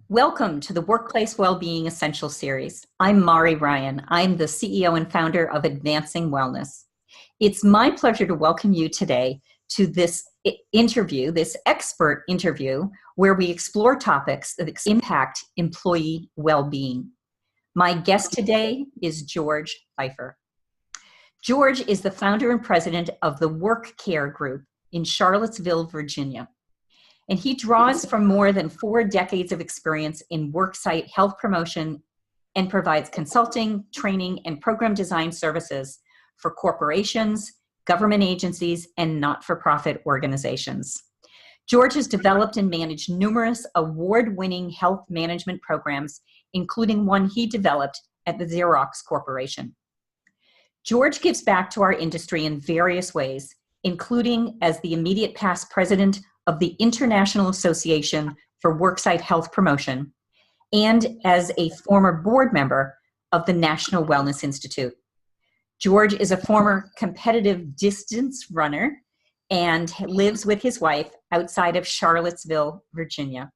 Welcome to the Workplace Wellbeing Essential Series. I'm Mari Ryan. I'm the CEO and founder of Advancing Wellness. It's my pleasure to welcome you today to this interview, this expert interview, where we explore topics that impact employee well-being. My guest today is George Pfeiffer. George is the founder and president of the Workcare Group in Charlottesville, Virginia. And he draws from more than 4 decades of experience in worksite health promotion and provides consulting, training, and program design services for corporations, government agencies, and not-for-profit organizations. George has developed and managed numerous award-winning health management programs, including one he developed at the Xerox Corporation. George gives back to our industry in various ways, including as the immediate past president of the International Association for Worksite Health Promotion, and as a former board member of the National Wellness Institute. George is a former competitive distance runner and lives with his wife outside of Charlottesville, Virginia.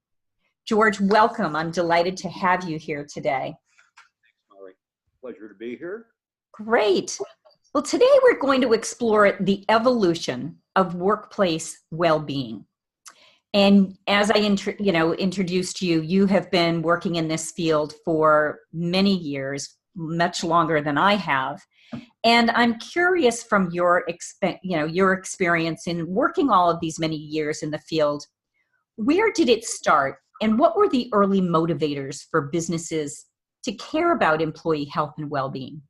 George, welcome. I'm delighted to have you here today. Thanks, Molly. Pleasure to be here. Great. Well, today we're going to explore the evolution of workplace well-being. And as I introduced you, you have been working in this field for many years, much longer than I have. And I'm curious from your experience in working all of these many years in the field, where did it start and what were the early motivators for businesses to care about employee health and well-being?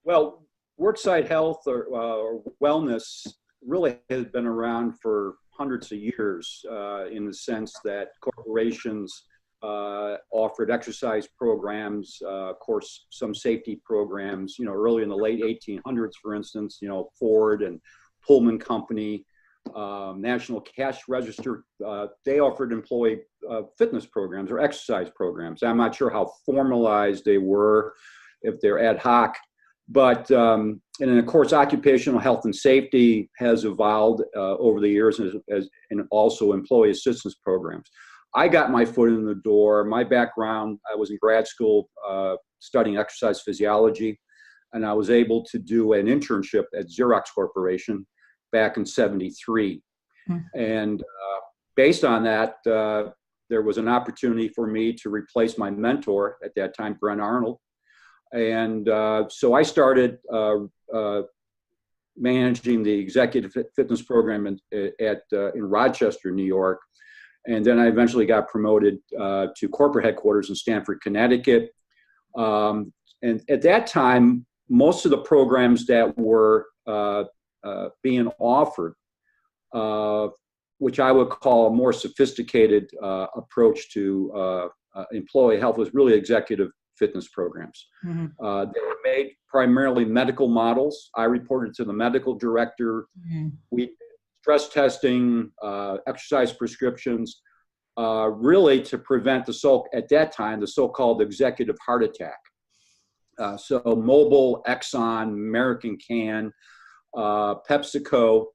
Well, worksite health or wellness really has been around for hundreds of years in the sense that corporations offered exercise programs, of course, some safety programs, early in the late 1800s, for instance, Ford and Pullman Company, National Cash Register, they offered employee fitness programs or exercise programs. I'm not sure how formalized they were, if they're ad hoc. But, and then of course, occupational health and safety has evolved over the years and also employee assistance programs. I got my foot in the door. My background, I was in grad school studying exercise physiology, and I was able to do an internship at Xerox Corporation back in '73. And based on that, there was an opportunity for me to replace my mentor at that time, Brent Arnold. And so I started managing the executive fitness program in Rochester, New York. And then I eventually got promoted to corporate headquarters in Stamford, Connecticut. And at that time, most of the programs that were being offered, which I would call a more sophisticated approach to employee health, was really executive fitness programs. Mm-hmm. They were made primarily medical models. I reported to the medical director. Mm-hmm. We did stress testing, exercise prescriptions, really to prevent at that time, the so-called executive heart attack. So Mobil, Exxon, American Can, PepsiCo,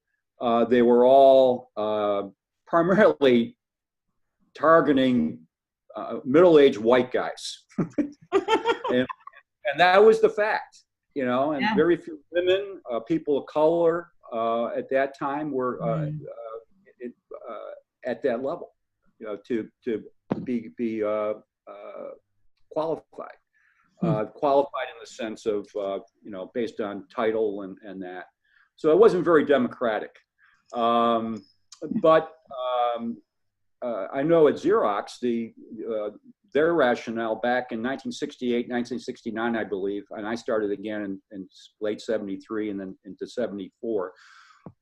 they were all primarily targeting middle-aged white guys. and that was the fact, and yeah. Very few women, people of color at that time were at that level, to be qualified. Qualified in the sense of, based on title and that. So it wasn't very democratic. But I know at Xerox, their rationale back in 1968, 1969, I believe, and I started again in late 73 and then into 74,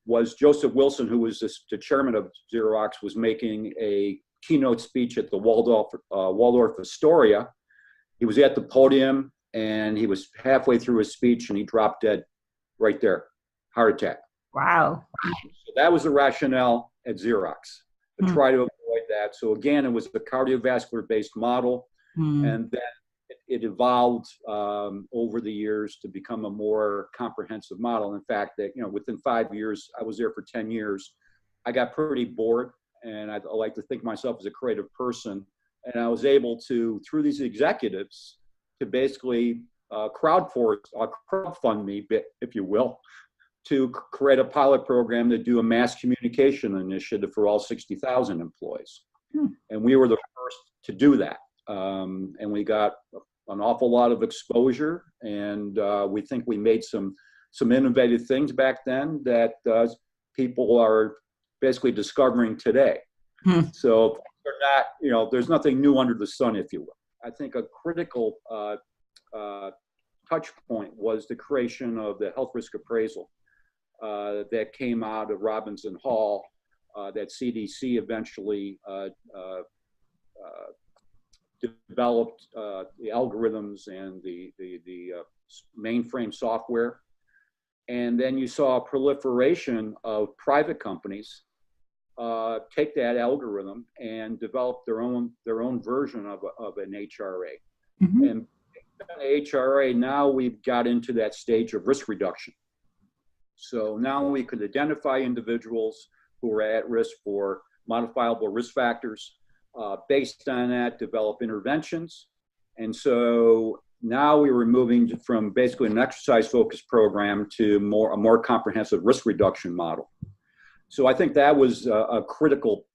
was Joseph Wilson, who was the chairman of Xerox, was making a keynote speech at the Waldorf Astoria. He was at the podium and he was halfway through his speech and he dropped dead right there, heart attack. Wow. So that was the rationale at Xerox, to try to avoid that. So again, it was a cardiovascular-based model, and then it evolved over the years to become a more comprehensive model. In fact, that within 5 years, I was there for 10 years, I got pretty bored and I like to think of myself as a creative person. And I was able to, through these executives, to basically crowdfund me, if you will, to create a pilot program to do a mass communication initiative for all 60,000 employees. And we were the first to do that. And we got an awful lot of exposure, and we think we made some innovative things back then that people are basically discovering today. So they're not, there's nothing new under the sun, if you will. I think a critical touch point was the creation of the health risk appraisal that came out of Robinson Hall, that CDC eventually developed the algorithms and the mainframe software. And then you saw a proliferation of private companies take that algorithm and develop their own version of an HRA. And HRA, now we've got into that stage of risk reduction. So now we could identify individuals who are at risk for modifiable risk factors. Based on that, develop interventions. And so now we were moving from basically an exercise-focused program to a more comprehensive risk reduction model. So I think that was a critical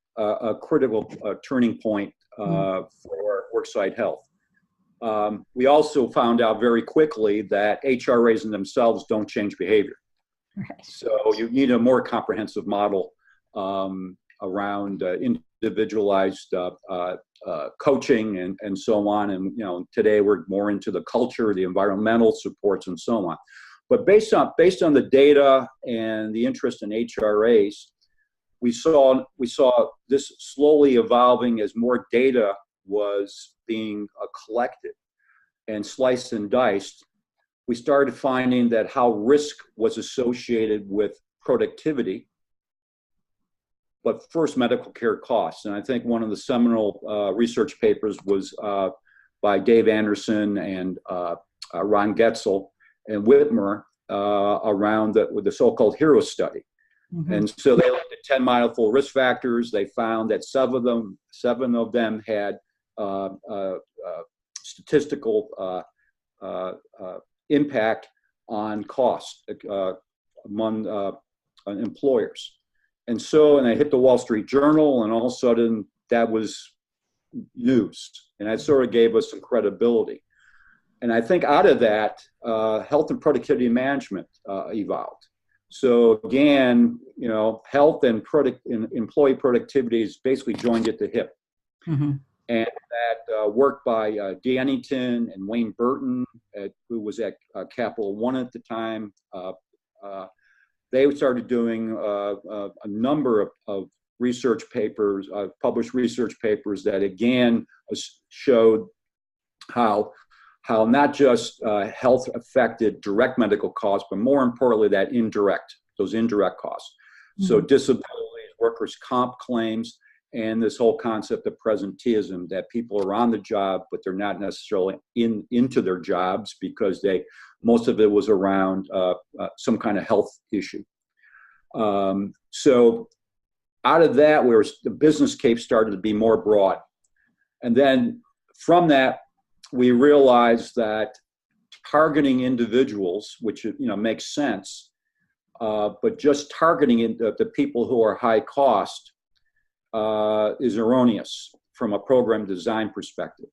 turning point for worksite health. We also found out very quickly that HRAs in themselves don't change behavior. Right. So you need a more comprehensive model around individualized coaching and so on. And today we're more into the culture, the environmental supports, and so on. But based on the data and the interest in HRAs, we saw this slowly evolving as more data was being collected and sliced and diced. We started finding that how risk was associated with productivity, but first medical care costs. And I think one of the seminal research papers was by Dave Anderson and Ron Getzel and Whitmer around the so-called HERO study. And so they looked at 10 mindful risk factors. They found that seven of them had statistical impact on cost among employers. And I hit the Wall Street Journal, and all of a sudden that was news. And that sort of gave us some credibility. And I think out of that, health and productivity management evolved. So again, health and employee productivity is basically joined at the hip. And that work by Dee Ennington and Wayne Burton, who was at Capital One at the time, they started doing a number of research papers, published research papers that again showed how not just health affected direct medical costs, but more importantly, those indirect costs. So disabilities, workers' comp claims, and this whole concept of presenteeism, that people are on the job, but they're not necessarily into their jobs because most of it was around some kind of health issue. So out of that, the business case started to be more broad. And then from that, we realized that targeting individuals, which makes sense, but just targeting the people who are high cost is erroneous from a program design perspective.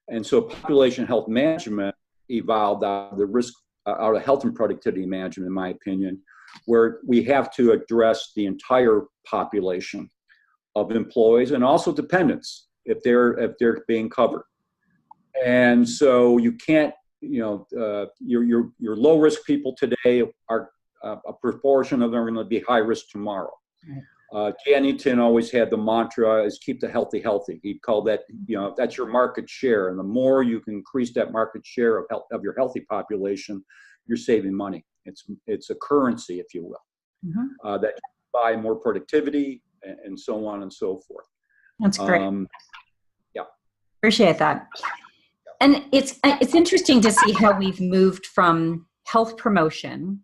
And so population health management evolved out of health and productivity management, in my opinion, where we have to address the entire population of employees and also dependents if they're being covered. And so you can't, your low risk people today are a proportion of them are going to be high risk tomorrow. Dee Ennington always had the mantra is keep the healthy healthy. He called that, that's your market share. And the more you can increase that market share of your healthy population, you're saving money. It's a currency, if you will, that you buy more productivity and so on and so forth. That's great. Appreciate that. And it's interesting to see how we've moved from health promotion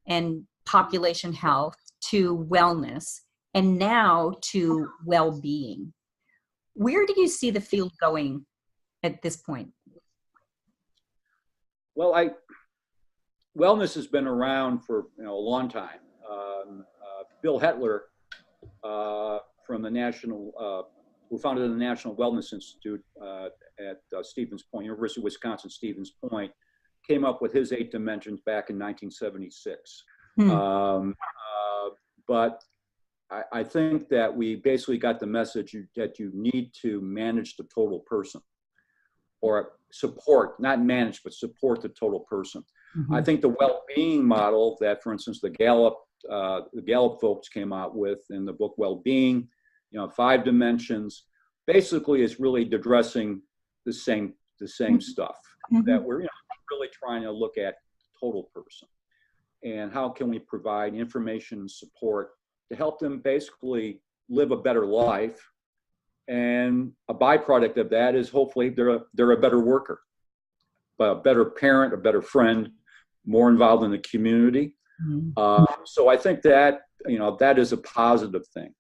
and population health to wellness. and now to well-being. Where do you see the field going at this point? Well, wellness has been around for a long time. Bill Hetler from the who founded the National Wellness Institute at Stevens Point, University of Wisconsin, Stevens Point, came up with his 8 dimensions back in 1976. But I think that we basically got the message that you need to manage the total person, or support, not manage, but support the total person. I think the well-being model that, for instance, the Gallup folks came out with in the book Well-Being, 5 dimensions, basically is really addressing the same stuff, that we're really trying to look at total person, and how can we provide information and support to help them basically live a better life. And a byproduct of that is hopefully they're a better worker, a better parent, a better friend, more involved in the community. So I think that that is a positive thing.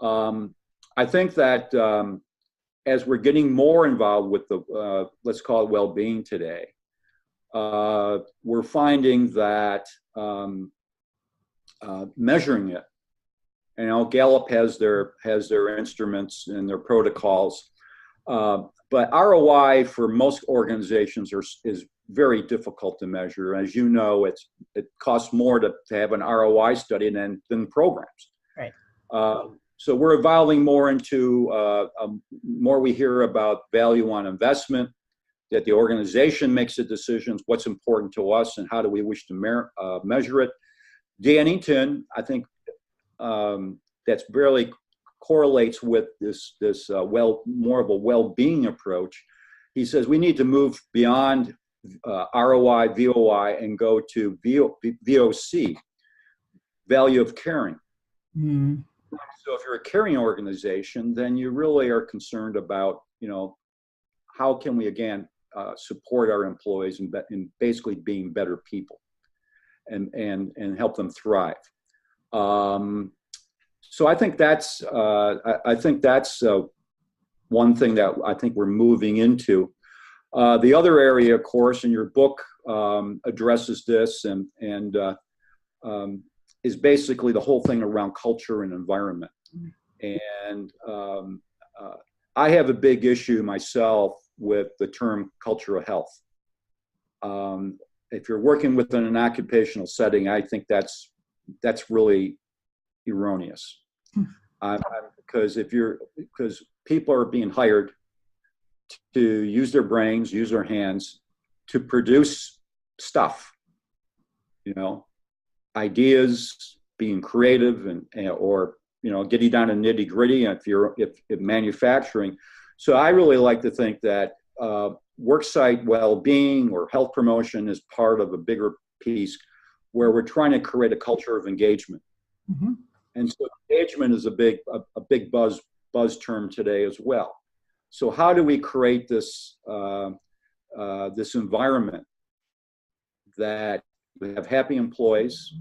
I think that as we're getting more involved with the let's call it well-being today, we're finding that measuring it. Gallup has their instruments and their protocols, but ROI for most organizations is very difficult to measure. As you know, it costs more to have an ROI study than programs. Right. So we're evolving more into more we hear about value on investment, that the organization makes the decisions, what's important to us, and how do we wish to measure it. Dan Eaton, I think, that's barely correlates with this more of a well-being approach. He says we need to move beyond ROI, VOI, and go to VOC, value of caring. So if you're a caring organization, then you really are concerned about, how can we again support our employees in basically being better people, and help them thrive. So I think that's one thing that I think we're moving into. The other area, of course, in your book addresses this and is basically the whole thing around culture and environment. And I have a big issue myself with the term culture of health. If you're working within an occupational setting, I think that's really erroneous. Because people are being hired to use their brains, use their hands to produce stuff, ideas, being creative, or getting down to nitty gritty. If manufacturing, so I really like to think that worksite well-being or health promotion is part of a bigger piece where we're trying to create a culture of engagement. And so engagement is a big buzz term today as well. So how do we create this this environment that you have happy employees,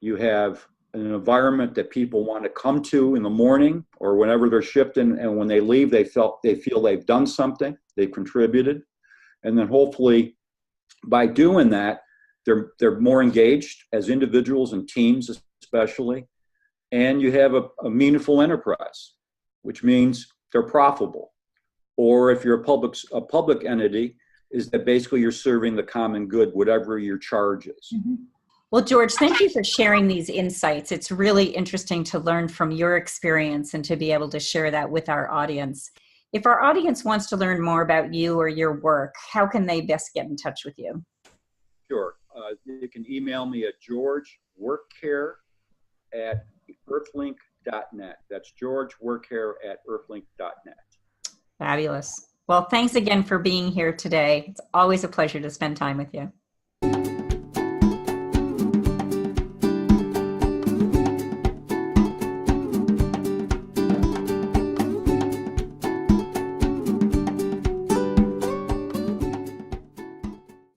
you have an environment that people want to come to in the morning or whenever they're shipped in, and when they leave, they feel they've done something, they've contributed, and then hopefully by doing that, they're more engaged as individuals and teams especially. And you have a meaningful enterprise, which means they're profitable. Or if you're a public entity, is that basically you're serving the common good, whatever your charge is. Well, George, thank you for sharing these insights. It's really interesting to learn from your experience and to be able to share that with our audience. If our audience wants to learn more about you or your work, how can they best get in touch with you? Sure. You can email me at georgeworkcare@earthlink.net. That's georgeworkcare@earthlink.net. Fabulous. Well, thanks again for being here today. It's always a pleasure to spend time with you.